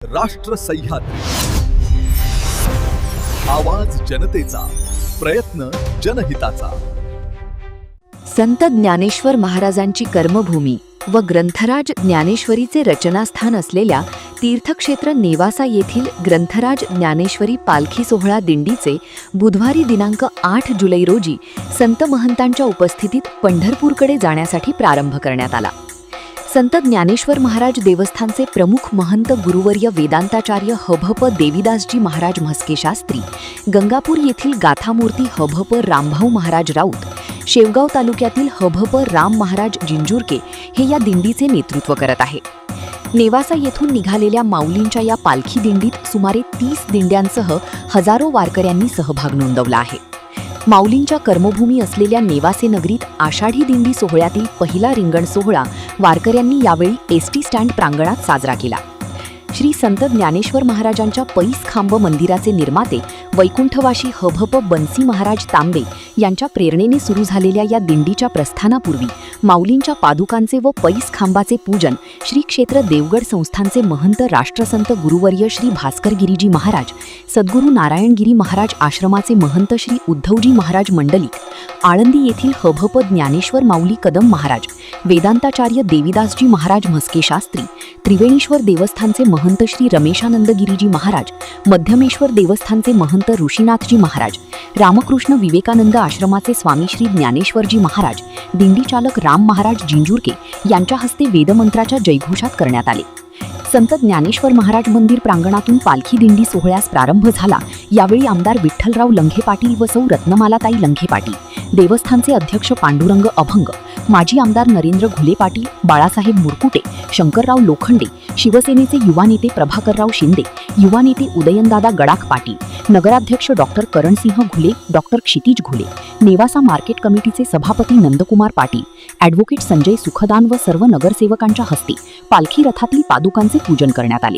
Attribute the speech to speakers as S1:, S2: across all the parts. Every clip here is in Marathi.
S1: राष्ट्र सह्याद्री, आवाज जनतेचा, प्रयत्न जनहिताचा.
S2: संत ज्ञानेश्वर महाराजांची कर्मभूमी व ग्रंथराज ज्ञानेश्वरीचे रचनास्थान असलेल्या तीर्थक्षेत्र नेवासा येथील ग्रंथराज ज्ञानेश्वरी पालखी सोहळा दिंडीचे बुधवारी दिनांक 8 जुलै रोजी संत महंतांच्या उपस्थितीत पंढरपूरकडे जाण्यासाठी प्रारंभ करण्यात आला. संत ज्ञानेश्वर महाराज देवस्थानचे प्रमुख महंत गुरुवर्य वेदांताचार्य हभप देवीदासजी महाराज म्हस्के शास्त्री, गंगापूर येथील गाथामूर्ती हभप रामभाऊ महाराज राऊत, शेवगाव तालुक्यातील हभप राम महाराज जिंजूरके हे या दिंडीचे नेतृत्व करत आहे. नेवासा येथून निघालेल्या माऊलींच्या या पालखी दिंडीत सुमारे 30 दिंड्यांसह हजारो वारकऱ्यांनी सहभाग नोंदवला आहे. माऊलींच्या कर्मभूमी असलेल्या नेवासे नगरीत आषाढी दिंडी सोहळ्यातील पहिला रिंगण सोहळा वारकऱ्यांनी यावेळी एसटी स्टँड प्रांगणात साजरा केला. श्री संत ज्ञानेश्वर महाराजांच्या पैस खांब मंदिराचे निर्माते वैकुंठवाशी हभप बन्सी महाराज तांबे यांच्या प्रेरणेने सुरू झालेल्या या दिंडीच्या प्रस्थानापूर्वी माऊलींच्या पादुकांचे व पैस खांबाचे पूजन श्री क्षेत्र देवगड संस्थानचे महंत राष्ट्रसंत गुरुवर्य श्री भास्कर गिरीजी महाराज, सद्गुरू नारायणगिरी महाराज आश्रमाचे महंत श्री उद्धवजी महाराज मंडलिक, आळंदी येथील हभप ज्ञानेश्वर माऊली कदम महाराज, वेदांताचार्य देवीदासजी महाराज म्हस्के शास्त्री, त्रिवेणीश्वर देवस्थानचे महंत श्री रमेशानंद गिरीजी महाराज, मध्यमेश्वर देवस्थानचे महंत ऋषीनाथजी महाराज, रामकृष्ण विवेकानंद आश्रमाचे स्वामी श्री ज्ञानेश्वरजी महाराज, दिंडी चालक राम महाराज जिंजूरके यांच्या हस्ते वेदमंत्राच्या जयघोषात करण्यात आले. संत ज्ञानेश्वर महाराज मंदिर प्रांगणातून पालखी दिंडी सोहळ्यास प्रारंभ झाला. यावेळी आमदार विठ्ठलराव लंघे पाटील व सौ रत्नमालाताई लंघे पाटील, देवस्थानचे अध्यक्ष पांडुरंग अभंग, माजी आमदार नरेंद्र घुले पाटील, बाळासाहेब मुरकुटे, शंकरराव लोखंडे, शिवसेनेचे युवा नेते प्रभाकरराव शिंदे, युवा नेते उदयनदादा गडाख पाटील, नगराध्यक्ष डॉक्टर करणसिंह घुले, डॉक्टर क्षितिज घुले, नेवासा मार्केट कमिटीचे सभापती नंदकुमार पाटील, ॲडव्होकेट संजय सुखदान व सर्व नगरसेवकांच्या हस्ते पालखी रथातील पादुकांचे पूजन करण्यात आले.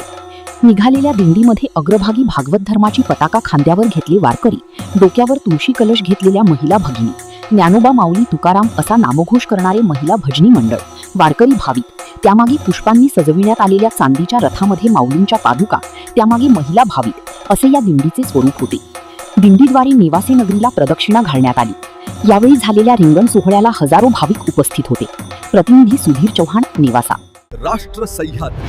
S2: निघालेल्या दिंडीमध्ये अग्रभागी भागवत धर्माची पताका खांद्यावर घेतली वारकरी, डोक्यावर तुळशी कलश घेतलेल्या महिला भगिनी, ज्ञानोबा माऊली तुकाराम असा नामघोष करणारे महिला भजनी मंडळ, वारकरी भाविक, त्यामागे पुष्पांनी सजविण्यात आलेल्या चांदीच्या रथामध्ये माऊलींच्या पादुका, त्यामागे महिला भाविक असे या दिंडीचे स्वरूप होते. दिंडीद्वारे नेवासे नगरीला प्रदक्षिणा घालण्यात आली. यावेळी झालेल्या रिंगण सोहळ्याला हजारो भाविक उपस्थित होते. प्रतिनिधी सुधीर चव्हाण, नेवासा.
S1: राष्ट्र सह्याद्री,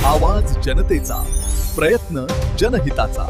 S1: आवाज जनतेचा, प्रयत्न जनहिताचा.